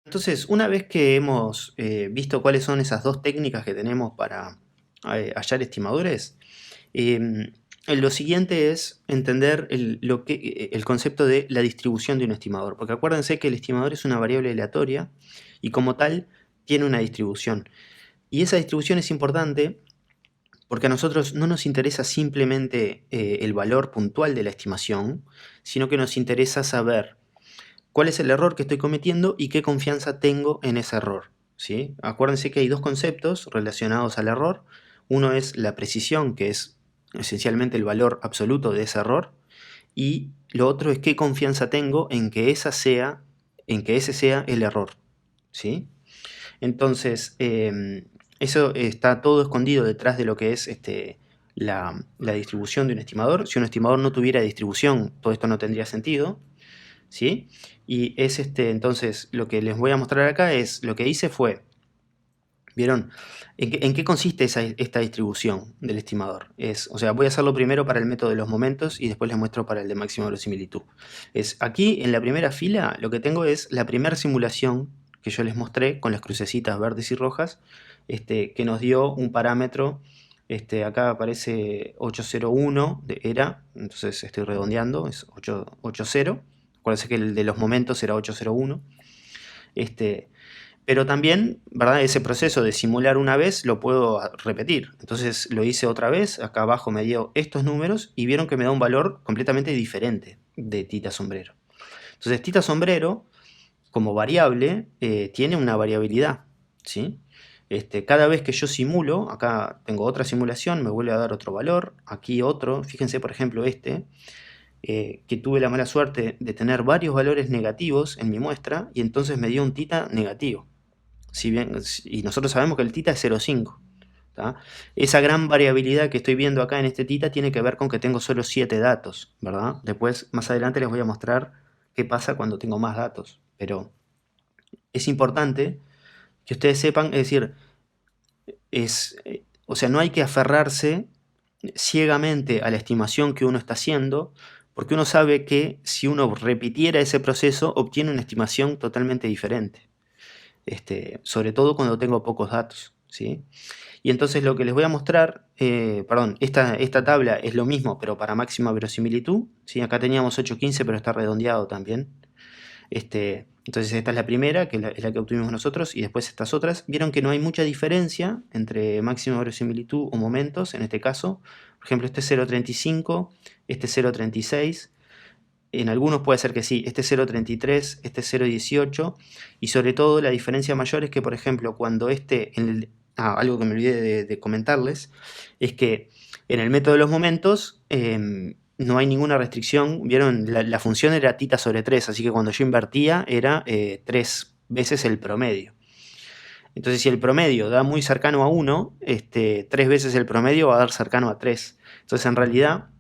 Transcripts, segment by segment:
Entonces, una vez que hemos visto cuáles son esas dos técnicas que tenemos para hallar estimadores, em, lo siguiente es entender el concepto de la distribución de un estimador. Porque acuérdense que el estimador es una variable aleatoria y como tal tiene una distribución. Y esa distribución es importante porque a nosotros no nos interesa simplemente el valor puntual de la estimación, sino que nos interesa saber cuál es el error que estoy cometiendo y qué confianza tengo en ese error, ¿sí? Acuérdense que hay dos conceptos relacionados al error. Uno es la precisión, que es esencialmente el valor absoluto de ese error, y lo otro es qué confianza tengo en que ese sea el error, ¿sí? Entonces, eso está todo escondido detrás de lo que es la distribución de un estimador. Si un estimador no tuviera distribución, todo esto no tendría sentido. ¿Sí? Y es entonces, lo que les voy a mostrar acá es, lo que hice fue, ¿vieron? En qué consiste esta distribución del estimador? O sea, voy a hacerlo primero para el método de los momentos y después les muestro para el de máxima verosimilitud. Aquí, en la primera fila, lo que tengo es la primera simulación que yo les mostré con las crucecitas verdes y rojas, que nos dio un parámetro, acá aparece 801, era, entonces estoy redondeando, es 880. Acuérdense que el de los momentos era 801. Pero también, ¿verdad? Ese proceso de simular una vez lo puedo repetir. Entonces lo hice otra vez, acá abajo me dio estos números y vieron que me da un valor completamente diferente de tita sombrero. Entonces tita sombrero, como variable, tiene una variabilidad, ¿sí? Cada vez que yo simulo, acá tengo otra simulación, me vuelve a dar otro valor, aquí otro, fíjense por ejemplo que tuve la mala suerte de tener varios valores negativos en mi muestra y entonces me dio un tita negativo. Si bien, y nosotros sabemos que el tita es 0,5. Esa gran variabilidad que estoy viendo acá en este tita tiene que ver con que tengo solo 7 datos, ¿verdad? Después, más adelante les voy a mostrar qué pasa cuando tengo más datos. Pero es importante que ustedes sepan, es decir, o sea, no hay que aferrarse ciegamente a la estimación que uno está haciendo, porque uno sabe que si uno repitiera ese proceso, obtiene una estimación totalmente diferente. Sobre todo cuando tengo pocos datos, ¿sí? Y entonces lo que les voy a mostrar, perdón, esta tabla es lo mismo, pero para máxima verosimilitud, ¿sí? Acá teníamos 815, pero está redondeado también. Entonces esta es la primera, que es la que obtuvimos nosotros, y después estas otras. Vieron que no hay mucha diferencia entre máxima verosimilitud o momentos, en este caso. Por ejemplo, este es 0.35, este es 0.36. En algunos puede ser que sí, este es 0.33, este es 0.18, y sobre todo la diferencia mayor es que, por ejemplo, cuando algo que me olvidé de comentarles, es que en el método de los momentos no hay ninguna restricción. Vieron, la función era tita sobre 3, así que cuando yo invertía era 3 veces el promedio. Entonces, si el promedio da muy cercano a 1, 3 veces el promedio va a dar cercano a 3. Entonces, en realidad,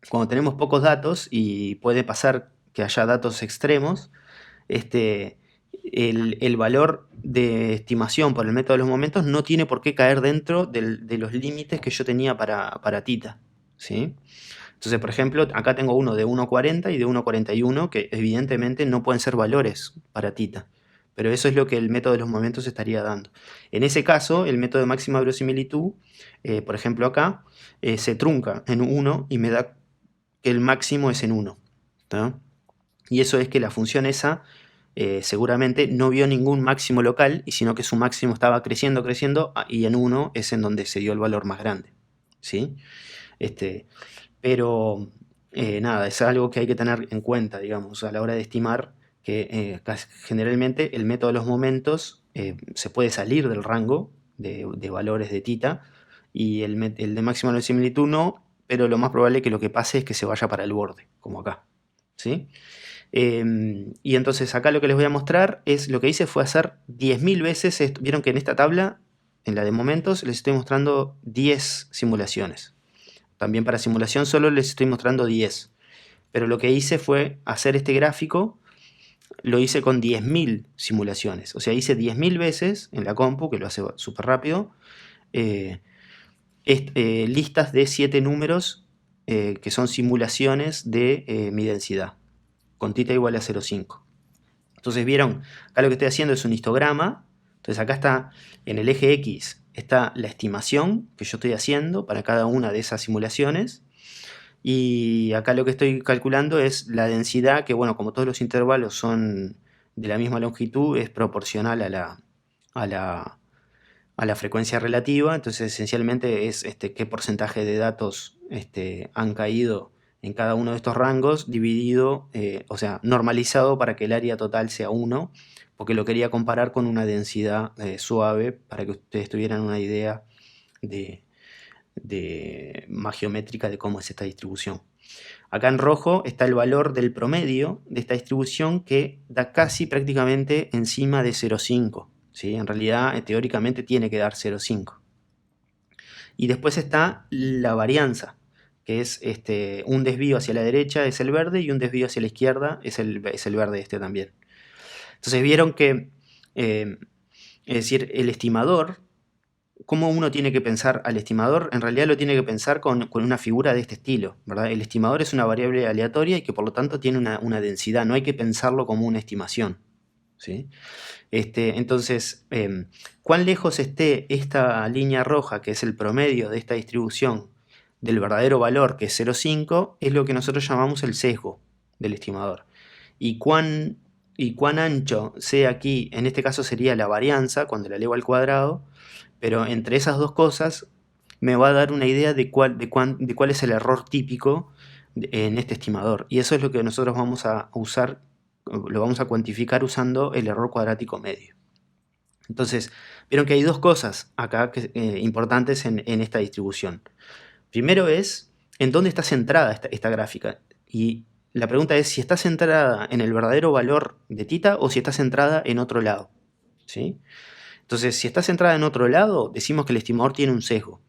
cuando tenemos pocos datos, y puede pasar que haya datos extremos, el valor de estimación por el método de los momentos no tiene por qué caer dentro de los límites que yo tenía para tita, ¿sí? Entonces, por ejemplo, acá tengo uno de 1.40 y de 1.41 que evidentemente no pueden ser valores para tita, pero eso es lo que el método de los momentos estaría dando. En ese caso, el método de máxima verosimilitud, por ejemplo acá, se trunca en 1 y me da que el máximo es en 1. Y eso es que la función esa seguramente no vio ningún máximo local, y sino que su máximo estaba creciendo, creciendo, y en 1 es en donde se dio el valor más grande, ¿sí? Pero nada, es algo que hay que tener en cuenta, digamos, a la hora de estimar que generalmente el método de los momentos se puede salir del rango de valores de tita, y el de máxima verosimilitud no, pero lo más probable es que lo que pase es que se vaya para el borde, como acá, ¿sí? Y entonces acá lo que les voy a mostrar es, lo que hice fue hacer 10.000 veces esto. Vieron que en esta tabla, en la de momentos, les estoy mostrando 10 simulaciones. También para simulación solo les estoy mostrando 10. Pero lo que hice fue hacer este gráfico, lo hice con 10.000 simulaciones. O sea, hice 10.000 veces en la compu, que lo hace súper rápido, eh, listas de 7 números que son simulaciones de mi densidad, con tita igual a 0,5. Entonces vieron, acá lo que estoy haciendo es un histograma. Entonces acá está, en el eje X, está la estimación que yo estoy haciendo para cada una de esas simulaciones. Y acá lo que estoy calculando es la densidad, que bueno, como todos los intervalos son de la misma longitud, es proporcional a la, a la frecuencia relativa. Entonces esencialmente es qué porcentaje de datos han caído en cada uno de estos rangos, dividido, o sea, normalizado para que el área total sea 1, porque lo quería comparar con una densidad suave, para que ustedes tuvieran una idea más geométrica de cómo es esta distribución. Acá en rojo está el valor del promedio de esta distribución, que da casi prácticamente encima de 0,5. ¿Sí? En realidad, teóricamente tiene que dar 0,5. Y después está la varianza, que es un desvío hacia la derecha es el verde y un desvío hacia la izquierda es el verde también. Entonces vieron que, es decir, el estimador, ¿cómo uno tiene que pensar al estimador? En realidad lo tiene que pensar con una figura de este estilo, ¿verdad? El estimador es una variable aleatoria y que por lo tanto tiene una densidad, no hay que pensarlo como una estimación, ¿sí? Entonces, cuán lejos esté esta línea roja, que es el promedio de esta distribución, del verdadero valor, que es 0,5, es lo que nosotros llamamos el sesgo del estimador. Y cuán ancho sea aquí, en este caso sería la varianza, cuando la elevo al cuadrado, pero entre esas dos cosas me va a dar una idea de cuál es el error típico en este estimador. Y eso es lo que nosotros vamos a usar, lo vamos a cuantificar usando el error cuadrático medio. Entonces, vieron que hay dos cosas acá importantes en esta distribución. Primero es en dónde está centrada esta gráfica. Y la pregunta es si está centrada en el verdadero valor de θ o si está centrada en otro lado, ¿sí? Entonces, si está centrada en otro lado, decimos que el estimador tiene un sesgo.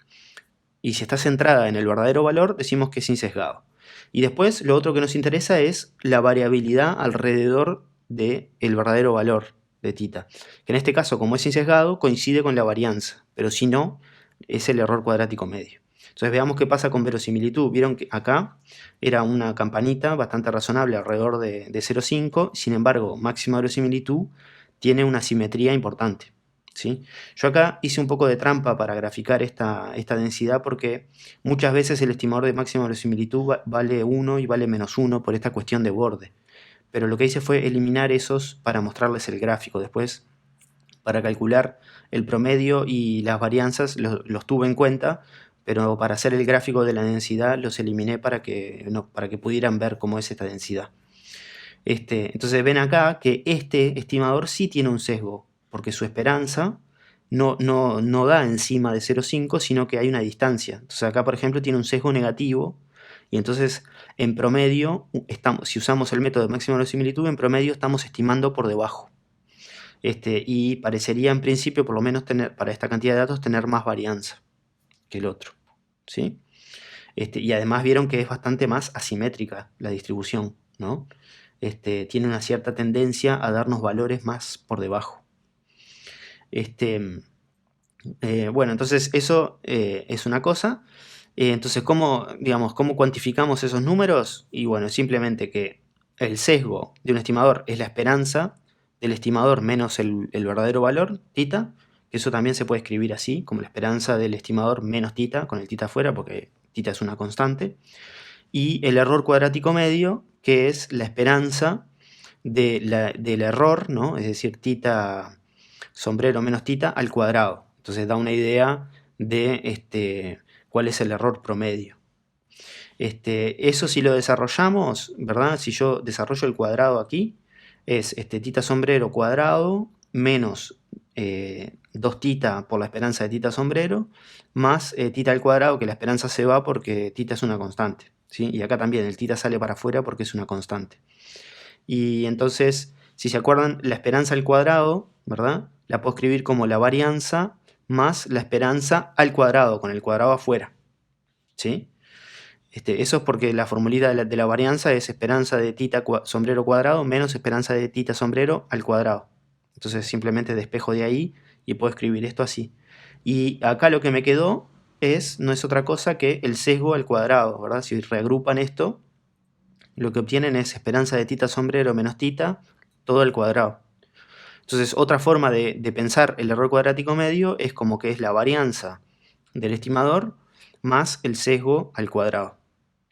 Y si está centrada en el verdadero valor, decimos que es insesgado. Y después, lo otro que nos interesa es la variabilidad alrededor del verdadero valor de θ. Que en este caso, como es insesgado, coincide con la varianza. Pero si no, es el error cuadrático medio. Entonces veamos qué pasa con verosimilitud. Vieron que acá era una campanita bastante razonable, alrededor de 0,5. Sin embargo, máxima verosimilitud tiene una simetría importante, ¿sí? Yo acá hice un poco de trampa para graficar esta densidad, porque muchas veces el estimador de máxima verosimilitud vale 1 y vale -1 por esta cuestión de borde. Pero lo que hice fue eliminar esos para mostrarles el gráfico. Después, para calcular el promedio y las varianzas, los tuve en cuenta, pero para hacer el gráfico de la densidad los eliminé para que pudieran ver cómo es esta densidad. Entonces ven acá que este estimador sí tiene un sesgo, porque su esperanza no da encima de 0,5, sino que hay una distancia. Entonces acá, por ejemplo, tiene un sesgo negativo, y entonces en promedio, si usamos el método de máxima verosimilitud, en promedio estamos estimando por debajo. Y parecería en principio, por lo menos para esta cantidad de datos, tener más varianza que el otro, ¿sí? Y además vieron que es bastante más asimétrica la distribución, ¿no? Tiene una cierta tendencia a darnos valores más por debajo. Bueno, entonces eso es una cosa. Entonces, ¿cómo cuantificamos esos números? Y bueno, simplemente que el sesgo de un estimador es la esperanza del estimador menos el verdadero valor, θ, que eso también se puede escribir así, como la esperanza del estimador menos θ, con el θ afuera, porque θ es una constante. Y el error cuadrático medio, que es la esperanza del error, ¿no? Es decir, θ sombrero menos θ al cuadrado. Entonces da una idea de cuál es el error promedio. Eso si lo desarrollamos, ¿verdad? Si yo desarrollo el cuadrado aquí, es θ sombrero cuadrado menos 2θ por la esperanza de θ sombrero, más θ al cuadrado, que la esperanza se va porque θ es una constante, ¿sí? Y acá también el θ sale para afuera porque es una constante. Y entonces, si se acuerdan, la esperanza al cuadrado, ¿verdad? La puedo escribir como la varianza más la esperanza al cuadrado, con el cuadrado afuera, ¿sí? Eso es porque la formulita de la varianza es esperanza de θ sombrero cuadrado menos esperanza de θ sombrero al cuadrado. Entonces simplemente despejo de ahí y puedo escribir esto así. Y acá lo que me quedó no es otra cosa que el sesgo al cuadrado, ¿verdad? Si reagrupan esto, lo que obtienen es esperanza de θ sombrero menos θ, todo al cuadrado. Entonces, otra forma de pensar el error cuadrático medio es como que es la varianza del estimador más el sesgo al cuadrado,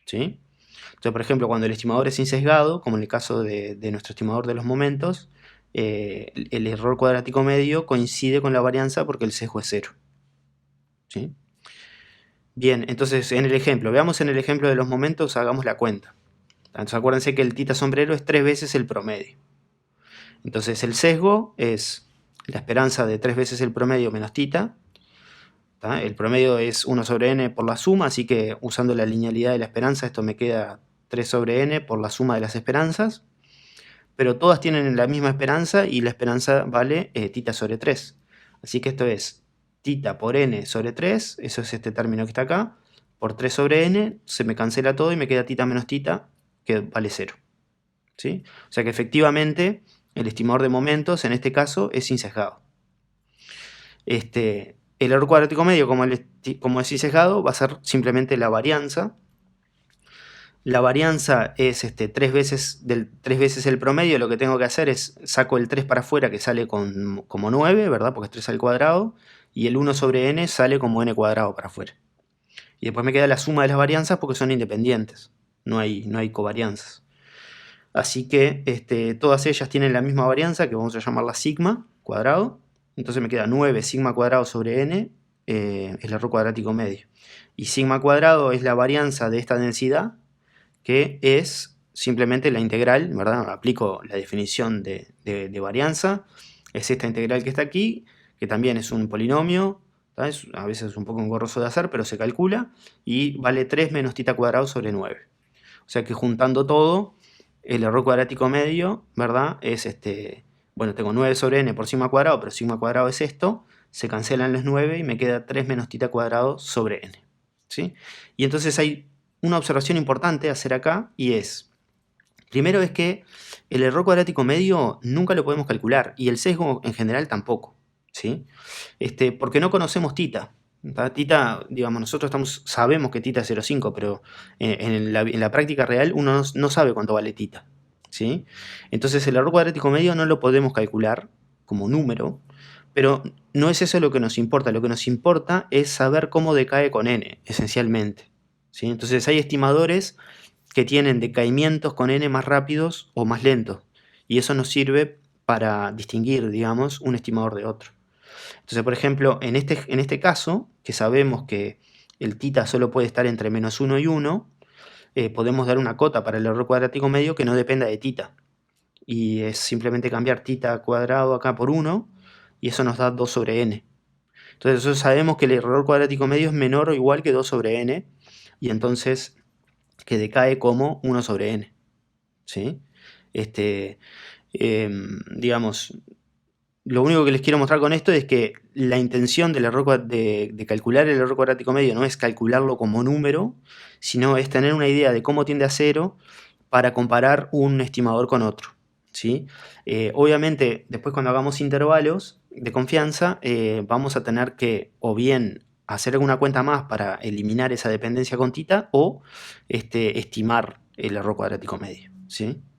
¿sí? Entonces, por ejemplo, cuando el estimador es insesgado, como en el caso de nuestro estimador de los momentos, el error cuadrático medio coincide con la varianza porque el sesgo es 0, ¿sí? Bien, entonces en el ejemplo, veamos en el ejemplo de los momentos, hagamos la cuenta. Entonces acuérdense que el tita sombrero es 3 veces el promedio. Entonces el sesgo es la esperanza de 3 veces el promedio menos tita. ¿Tá? El promedio es 1 sobre n por la suma, así que usando la linealidad de la esperanza, esto me queda 3 sobre n por la suma de las esperanzas. Pero todas tienen la misma esperanza y la esperanza vale tita sobre 3. Así que esto es tita por n sobre 3, eso es este término que está acá, por 3 sobre n, se me cancela todo y me queda tita menos tita, que vale 0. ¿Sí? O sea que efectivamente el estimador de momentos en este caso es insesgado. El error cuadrático medio, como es insesgado, va a ser simplemente la varianza. La varianza es 3 veces el promedio. Lo que tengo que hacer es saco el 3 para afuera, que sale como 9, ¿verdad? Porque es 3 al cuadrado. Y el 1 sobre n sale como n cuadrado para afuera. Y después me queda la suma de las varianzas porque son independientes. No hay covarianzas. Así que todas ellas tienen la misma varianza, que vamos a llamarla sigma cuadrado. Entonces me queda 9 sigma cuadrado sobre n, el error cuadrático medio. Y sigma cuadrado es la varianza de esta densidad, que es simplemente la integral, ¿verdad? Aplico la definición de varianza, es esta integral que está aquí, que también es un polinomio, a veces es un poco engorroso de hacer, pero se calcula, y vale 3 menos tita cuadrado sobre 9. O sea que juntando todo, el error cuadrático medio, ¿verdad? Es bueno, tengo 9 sobre n por sigma cuadrado, pero sigma cuadrado es esto, se cancelan los 9 y me queda 3 menos tita cuadrado sobre n, ¿sí? Y entonces hay una observación importante a hacer acá, y es, primero es que el error cuadrático medio nunca lo podemos calcular, y el sesgo en general tampoco, ¿sí? Porque no conocemos tita. Tita, digamos, nosotros sabemos que tita es 0,5, pero en la práctica real uno no sabe cuánto vale tita, ¿sí? Entonces el error cuadrático medio no lo podemos calcular como número, pero no es eso lo que nos importa. Lo que nos importa es saber cómo decae con n, esencialmente, ¿sí? Entonces hay estimadores que tienen decaimientos con n más rápidos o más lentos, y eso nos sirve para distinguir, digamos, un estimador de otro. Entonces, por ejemplo, en este caso, que sabemos que el tita solo puede estar entre menos 1 y 1, podemos dar una cota para el error cuadrático medio que no dependa de tita. Y es simplemente cambiar tita cuadrado acá por 1, y eso nos da 2 sobre n. Entonces nosotros sabemos que el error cuadrático medio es menor o igual que 2 sobre n, y entonces que decae como 1 sobre n, ¿sí? Digamos, lo único que les quiero mostrar con esto es que la intención del error de calcular el error cuadrático medio no es calcularlo como número, sino es tener una idea de cómo tiende a 0 para comparar un estimador con otro, ¿sí? Obviamente, después cuando hagamos intervalos de confianza, vamos a tener que o bien hacer alguna cuenta más para eliminar esa dependencia con tita, o estimar el error cuadrático medio, ¿sí?